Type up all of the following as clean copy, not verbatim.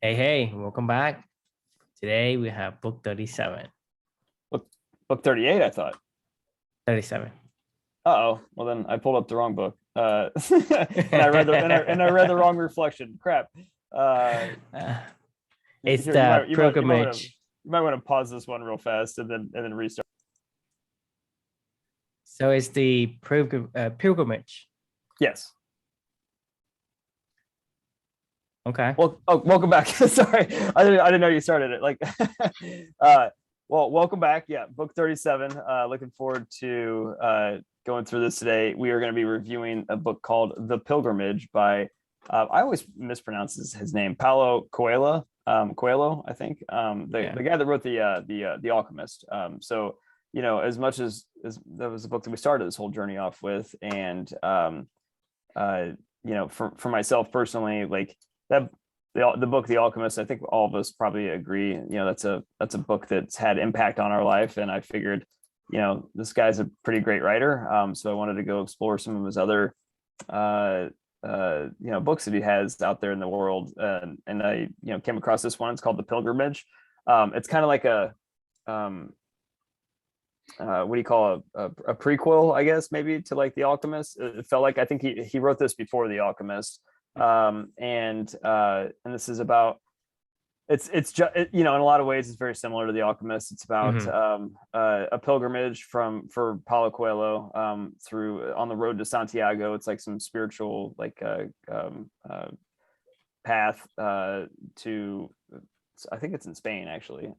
Hey, welcome back. Today we have book 37. Book 38, I thought. 37. Uh-oh. Well, then I pulled up the wrong book. And I read I read the wrong reflection. Crap. Uh, it's Here, you the might you might you might want to pilgrimage. you might want to pause this one real fast and then restart. So it's the pilgrimage. Yes. Okay. Well, welcome back. Sorry, I didn't know you started it. Like, well, welcome back. Yeah, book 37. Looking forward to going through this today. We are going to be reviewing a book called The Pilgrimage by I always mispronounce his name, Paulo Coelho. Coelho, I think. The guy that wrote the Alchemist. So as much as that was the book that we started this whole journey off with, and for myself personally, like that the book The Alchemist, I think all of us probably agree, that's a book that's had impact on our life. And I figured, this guy's a pretty great writer. So I wanted to go explore some of his other books that he has out there in the world. And I, came across this one. It's called The Pilgrimage. It's kind of like a what do you call a prequel, I guess, maybe, to like The Alchemist. It felt like, I think he wrote this before The Alchemist. And this is about, it's just, in a lot of ways it's very similar to The Alchemist. It's about a pilgrimage for Paulo Coelho through on the road to Santiago. It's like some spiritual path to, I think it's in Spain actually.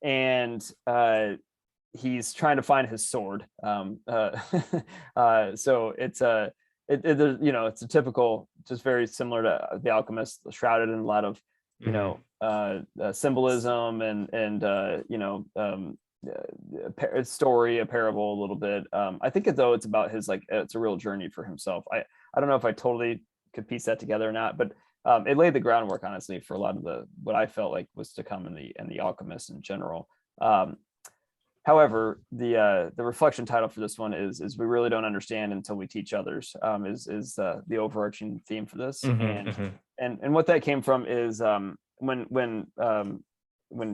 And he's trying to find his sword. So it's it's a typical, just very similar to The Alchemist, shrouded in a lot of symbolism and a story, a parable, a little bit. I think though it's about his, like, it's a real journey for himself. I don't know if I totally could piece that together or not, but it laid the groundwork, honestly, for a lot of what I felt like was to come in the Alchemist in general. However, the reflection title for this one is we really don't understand until we teach others, is the overarching theme for this. And what that came from is when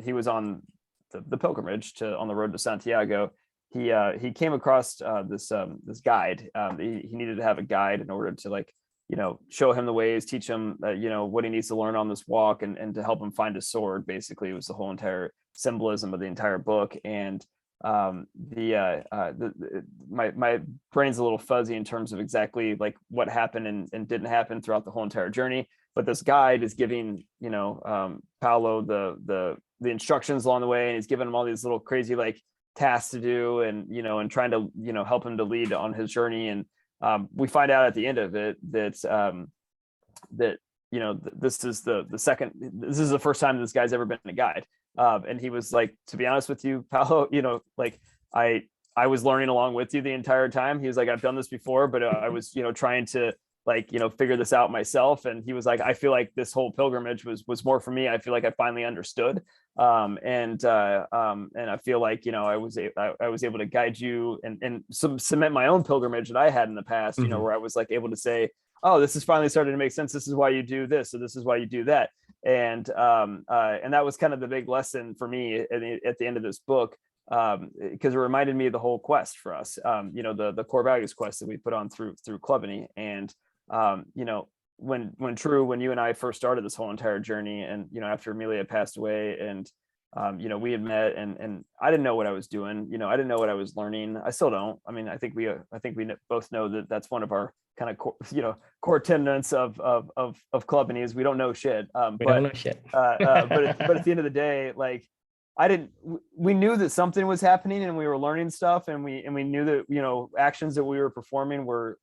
he was on the pilgrimage on the road to Santiago, he came across this guide. He needed to have a guide in order to, show him the ways, teach him what he needs to learn on this walk, and to help him find his sword. Basically, it was the whole entire symbolism of the entire book. And my brain's a little fuzzy in terms of exactly like what happened and didn't happen throughout the whole entire journey, but this guide is giving Paulo the instructions along the way, and he's giving him all these little crazy like tasks to do, and trying to help him to lead on his journey. And we find out at the end of it that this is this is the first time this guy's ever been a guide. And he was like, to be honest with you, Paulo, like I was learning along with you the entire time. He was like, I've done this before, but I was, trying to figure this out myself. And he was like, I feel like this whole pilgrimage was more for me. I feel like I finally understood. And I feel like, I was able to guide you and cement my own pilgrimage that I had in the past, where I was like able to say, oh, this is finally starting to make sense. This is why you do this. So this is why you do that. And that was kind of the big lesson for me at the end of this book, because it reminded me of the whole quest for us, the core values quest that we put on through Clubany. And when you and I first started this whole entire journey, and after Amelia passed away, and we had met, and I didn't know what I was doing. I didn't know what I was learning. I still don't. I mean, I think we both know that that's one of our kind of core tenets of Clubany, is we don't know shit. We don't know shit. But at the end of the day, like, we knew that something was happening, and we were learning stuff, and we knew that actions that we were performing were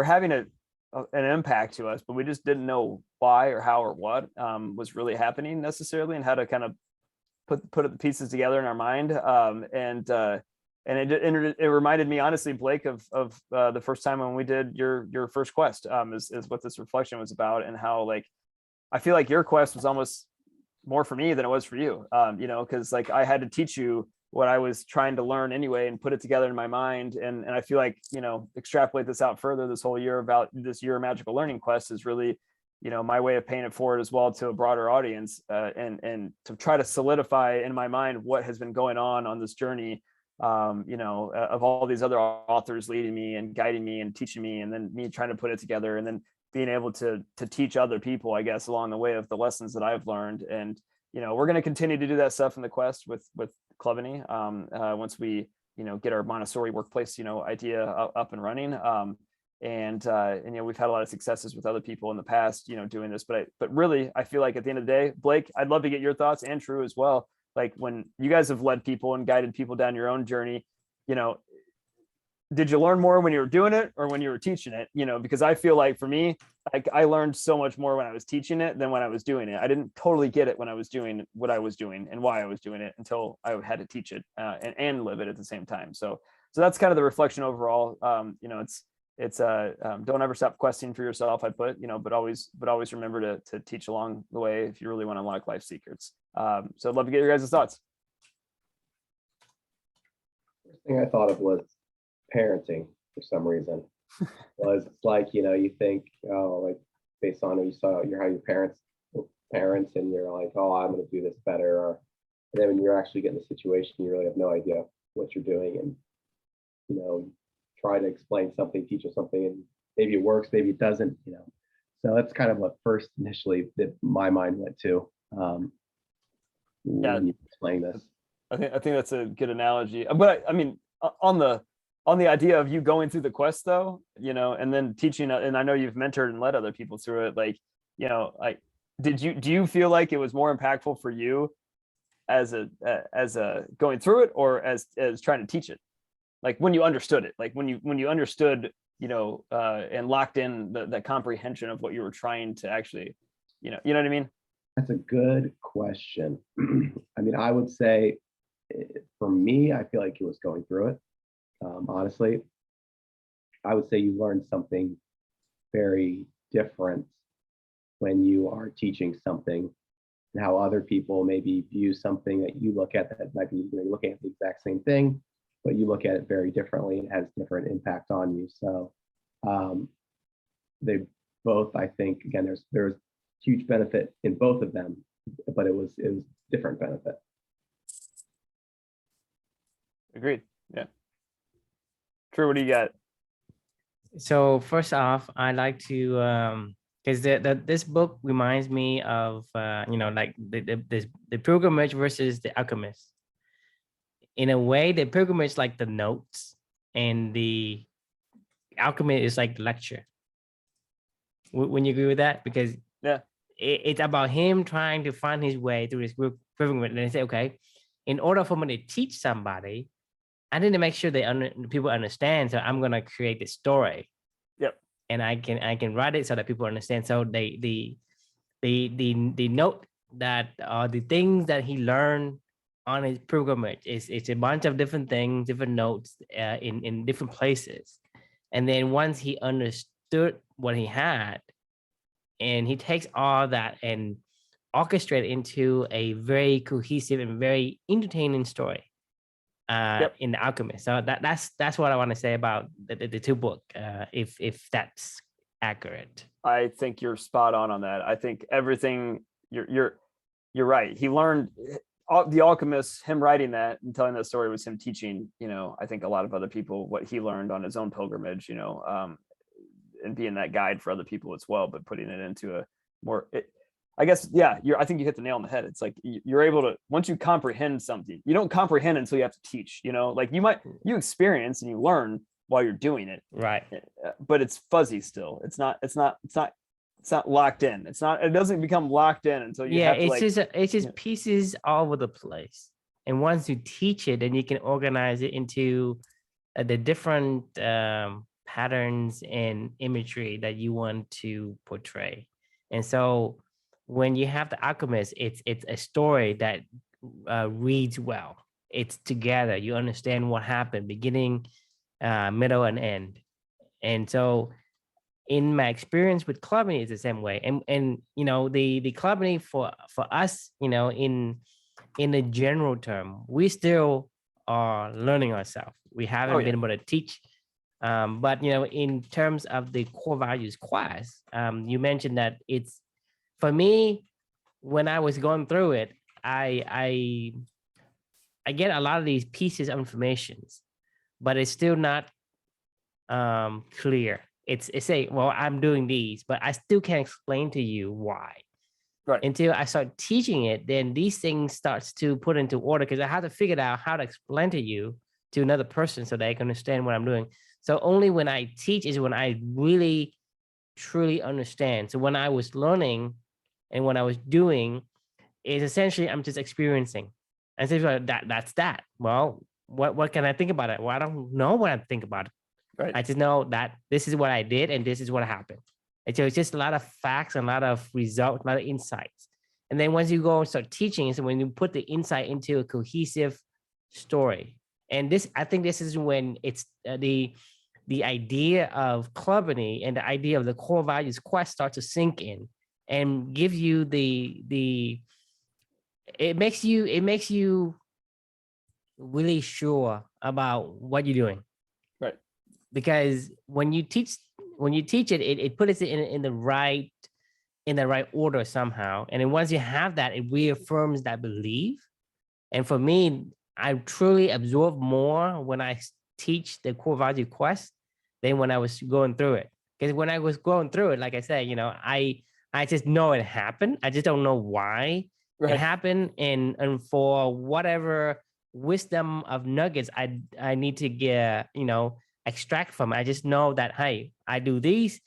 having an impact to us, but we just didn't know why or how or what was really happening necessarily, and how to kind of put the pieces together in our mind. And it reminded me, honestly, Blake, of the first time when we did your first quest, is what this reflection was about, and how, like, I feel like your quest was almost more for me than it was for you, because like I had to teach you what I was trying to learn anyway, and put it together in my mind. And I feel like, extrapolate this out further, this whole year, about this year of magical learning quest is really my way of paying it forward as well to a broader audience, and to try to solidify in my mind what has been going on this journey, of all these other authors leading me and guiding me and teaching me, and then me trying to put it together, and then being able to teach other people, I guess, along the way of the lessons that I've learned. And we're going to continue to do that stuff in the quest with Clevany, once we get our Montessori workplace idea up and running. And we've had a lot of successes with other people in the past doing this, but really I feel like at the end of the day, Blake, I'd love to get your thoughts, and Drew as well. Like, when you guys have led people and guided people down your own journey, did you learn more when you were doing it or when you were teaching it? Because I feel like for me, like, I learned so much more when I was teaching it than when I was doing it. I didn't totally get it when I was doing what I was doing and why I was doing it until I had to teach it, and live it at the same time. So that's kind of the reflection overall. It's don't ever stop questing for yourself, I put, but always remember to teach along the way if you really want to unlock life secrets. So I'd love to get your guys' thoughts. First thing I thought of was parenting for some reason. Was like, you think, oh, like, based on you saw how your parents, and you're like, oh, I'm going to do this better. And then when you're actually getting the situation, you really have no idea what you're doing, and try to explain something, teach us something, and maybe it works, maybe it doesn't. So that's kind of what first initially that my mind went to, when you explain this. I think that's a good analogy. But I mean, on the idea of you going through the quest though, and then teaching, and I know you've mentored and led other people through it. Like, like, do you feel like it was more impactful for you as a going through it, or as trying to teach it? Like, when you understood it, like when you understood, and locked in the comprehension of what you were trying to actually, you know what I mean? That's a good question. I mean, I would say, for me, I feel like it was going through it. Honestly, I would say you learn something very different when you are teaching something, and how other people maybe view something that you look at that might be, you're looking at the exact same thing, but you look at it very differently and has different impact on you. So they both, I think, again, there's huge benefit in both of them, but it was different benefit. Agreed. Yeah. Drew, what do you got? So first off, I like to because this book reminds me of like the pilgrimage versus the alchemist. In a way, the pilgrimage like the notes, and the alchemy is like the lecture. When you agree with that, because it's about him trying to find his way through this pilgrimage, and they say, okay, in order for me to teach somebody, I need to make sure people understand. So I'm gonna create this story. Yep. And I can write it so that people understand. So the note that the things that he learned on his pilgrimage it's a bunch of different things, different notes in different places. And then once he understood what he had, and he takes all that and orchestrate into a very cohesive and very entertaining story. In the alchemist. So that's what I want to say about the two book, if that's accurate. I think you're spot on that. I think everything you're right. He learned the alchemist, him writing that and telling that story was him teaching, I think a lot of other people what he learned on his own pilgrimage, and being that guide for other people as well, but putting it into a more, I guess, I think you hit the nail on the head. It's like you're able to, once you comprehend something, you don't comprehend until you have to teach, like you experience and you learn while you're doing it. Right. But it's fuzzy still. It's not locked in. It doesn't become locked in until you have to it's just pieces all over the place. And once you teach it, then you can organize it into the different patterns and imagery that you want to portray. And so when you have the alchemist, it's a story that reads well. It's together. You understand what happened, beginning, middle, and end. And so in my experience with Clevany is the same way. And the Clevany for us, in a general term, we still are learning ourselves. We haven't been able to teach But in terms of the core values class, you mentioned that it's, for me, when I was going through it, I get a lot of these pieces of information, but it's still not clear. It's say, well, I'm doing these, but I still can't explain to you why. Right. Until I start teaching it, then these things starts to put into order, because I have to figure out how to explain to you, to another person, so they can understand what I'm doing. So only when I teach is when I really truly understand. So when I was learning and when I was doing, is essentially I'm just experiencing. And so that's that. Well, what can I think about it? Well, I don't know what I think about it. Right. I just know that this is what I did and this is what happened. And so it's just a lot of facts and a lot of results, a lot of insights. And then once you go and start teaching, so when you put the insight into a cohesive story, and this, I think this is when it's the idea of clubbing and the idea of the core values quest start to sink in and give you it makes you really sure about what you're doing. Right. Because when you teach it, it puts it in the right order somehow. And then once you have that, it reaffirms that belief. And for me, I truly absorb more when I teach the core value quest than when I was going through it. Because when I was going through it, like I said, I just know it happened. I just don't know why it happened. And for whatever wisdom of nuggets I need to get, extract from it, I just know that, hey, I do these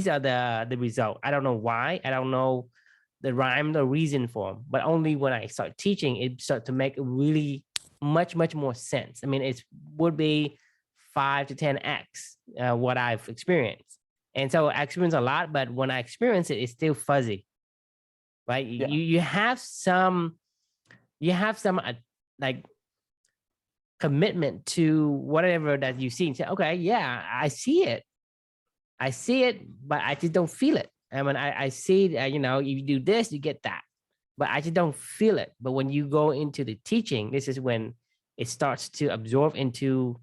are the result. I don't know why. I don't know the rhyme, the reason for them. But only when I start teaching, it start to make really much more sense. I mean, it would be 5 to 10x what I've experienced. And so I experience a lot, but when I experience it, it's still fuzzy, right? Yeah. You have some like commitment to whatever that you see and say, okay, yeah, I see it, but I just don't feel it. I mean, I see, you do this, you get that, but I just don't feel it. But when you go into the teaching, this is when it starts to absorb into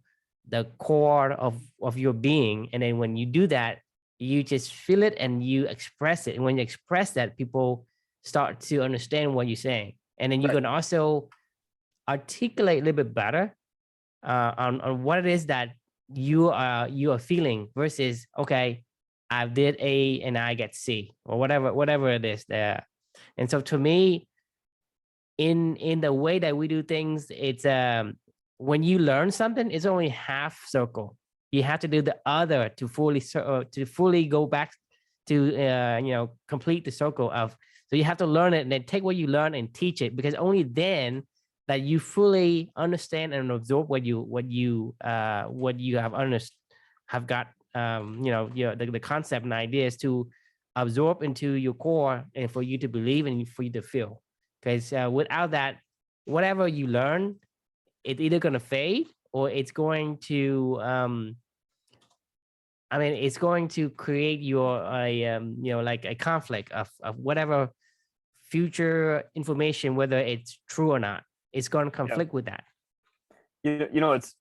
the core of your being. And then when you do that, you just feel it and you express it. And when you express that, people start to understand what you're saying. And then you can also articulate a little bit better on what it is that you are feeling versus, okay, I did A and I get C, or whatever it is there. And so to me, in the way that we do things, it's when you learn something, it's only half circle. You have to do the other to fully go back to complete the circle of. So you have to learn it and then take what you learn and teach it, because only then that you fully understand and absorb what you have got, the concept and ideas to absorb into your core, and for you to believe and for you to feel. Because without that, whatever you learn, it's either going to fade or it's going to it's going to create like a conflict of whatever future information, whether it's true or not. It's going to conflict with that. It's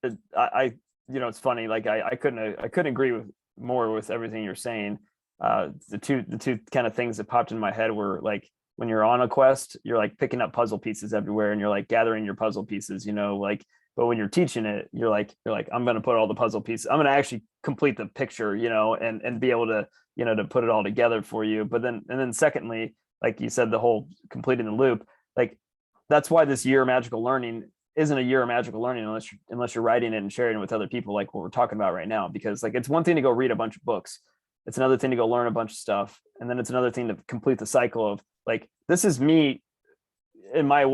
funny. Like I couldn't agree with more with everything you're saying. The two kind of things that popped in my head were like, when you're on a quest, you're like picking up puzzle pieces everywhere and you're like gathering your puzzle pieces, but when you're teaching it, you're like, I'm going to put all the puzzle pieces. I'm going to actually complete the picture, and be able to, to put it all together for you. But then secondly, like you said, the whole completing the loop, like that's why this year of magical learning isn't a year of magical learning unless you're writing it and sharing it with other people, like what we're talking about right now. Because like, it's one thing to go read a bunch of books. It's another thing to go learn a bunch of stuff. And then it's another thing to complete the cycle of like, this is me in my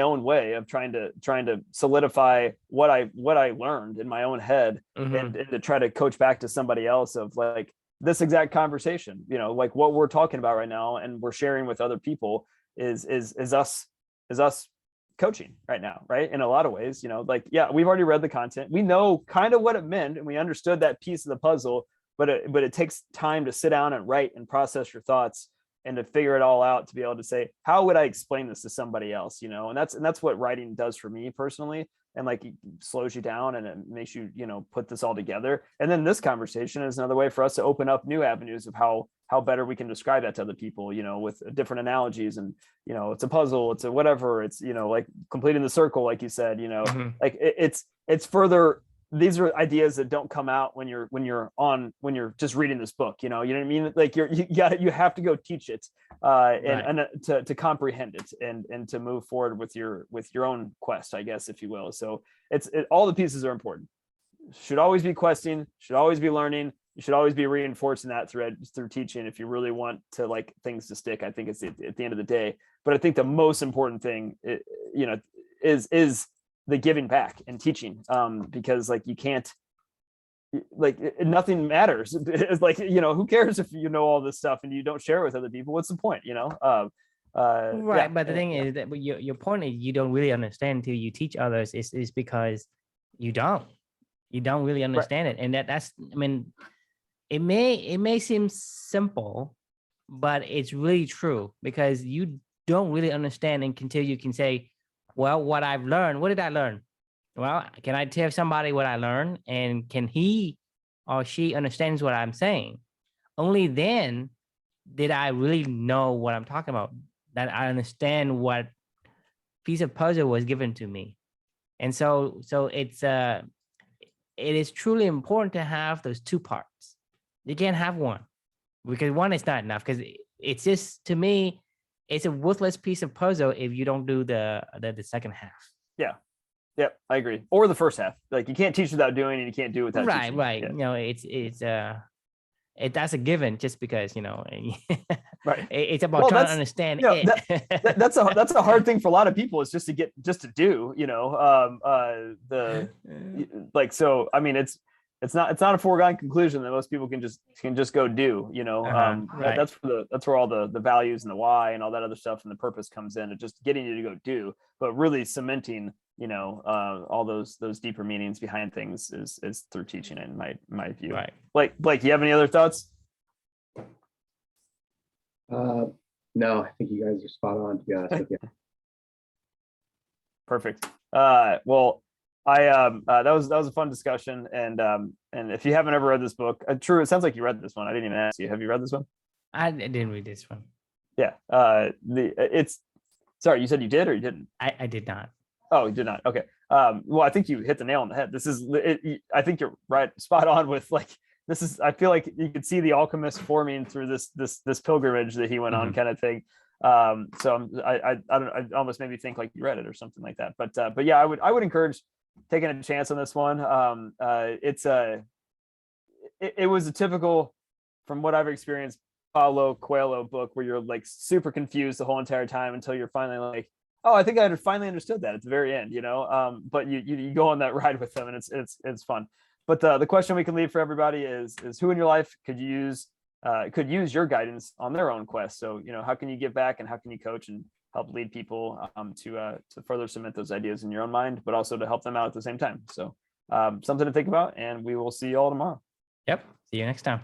own way of trying to solidify what I learned in my own head, and to try to coach back to somebody else of like this exact conversation, like what we're talking about right now and we're sharing with other people is us coaching right now, right? In a lot of ways, like, yeah, we've already read the content, we know kind of what it meant, and we understood that piece of the puzzle, but it takes time to sit down and write and process your thoughts and to figure it all out, to be able to say, how would I explain this to somebody else? And that's what writing does for me personally. and like it slows you down and it makes you, put this all together. And then this conversation is another way for us to open up new avenues of how better we can describe that to other people, with different analogies. And, it's a puzzle, it's a whatever, it's, like completing the circle, like you said, like it's further. These are ideas that don't come out when you're just reading this book, you know what I mean? Like you have to go teach it, and to comprehend it and to move forward with your own quest, I guess, if you will. So all the pieces are important. Should always be questing, should always be learning. You should always be reinforcing that through teaching if you really want to like things to stick. I think it's at the end of the day. But I think the most important thing, is the giving back and teaching, because like you can't, like nothing matters. It's like, who cares if you know all this stuff and you don't share it with other people? What's the point? Right. Yeah. But the thing is that your point is you don't really understand until you teach others is because you don't really understand it. And that's, I mean, it may seem simple, but it's really true because you don't really understand until you can say, well, what I've learned, what did I learn? Well, can I tell somebody what I learned? And can he or she understands what I'm saying? Only then did I really know what I'm talking about, that I understand what piece of puzzle was given to me. And so it is truly important to have those two parts. You can't have one because one is not enough, because it's just, to me, it's a worthless piece of puzzle if you don't do the second half. Yeah, I agree. Or the first half. Like you can't teach without doing, and you can't do without teaching. Right. Yeah. That's a given just because, Right. It's about trying to understand it. That's a hard thing for a lot of people, is just to do, so I mean it's not a foregone conclusion that most people can just go do, Right. That's where all the values and the why and all that other stuff and the purpose comes in, and just getting you to go do, but really cementing, all those deeper meanings behind things is through teaching it, in my view. Right. Blake, you have any other thoughts? No, I think you guys are spot on, to be honest with you. Perfect. Well, that was a fun discussion, and if you haven't ever read this book, true, it sounds like you read this one. I didn't even ask you. Have you read this one? I didn't read this one. Yeah. Sorry, you said you did or you didn't? I did not. Oh, you did not. Okay. Well, I think you hit the nail on the head. This is I think you're right, spot on with like, this is, I feel like you could see the alchemist forming through this pilgrimage that he went on, kind of thing. So I almost made me think like you read it or something like that. But yeah, I would encourage taking a chance on this one. It was a typical, from what I've experienced, Paulo Coelho book where you're like super confused the whole entire time until you're finally like, oh, I think I finally understood that at the very end, but you go on that ride with them, and it's fun. But the question we can leave for everybody is who in your life could use your guidance on their own quest? So, how can you give back, and how can you coach and help lead people to further cement those ideas in your own mind, but also to help them out at the same time. So something to think about, and we will see you all tomorrow. Yep. See you next time.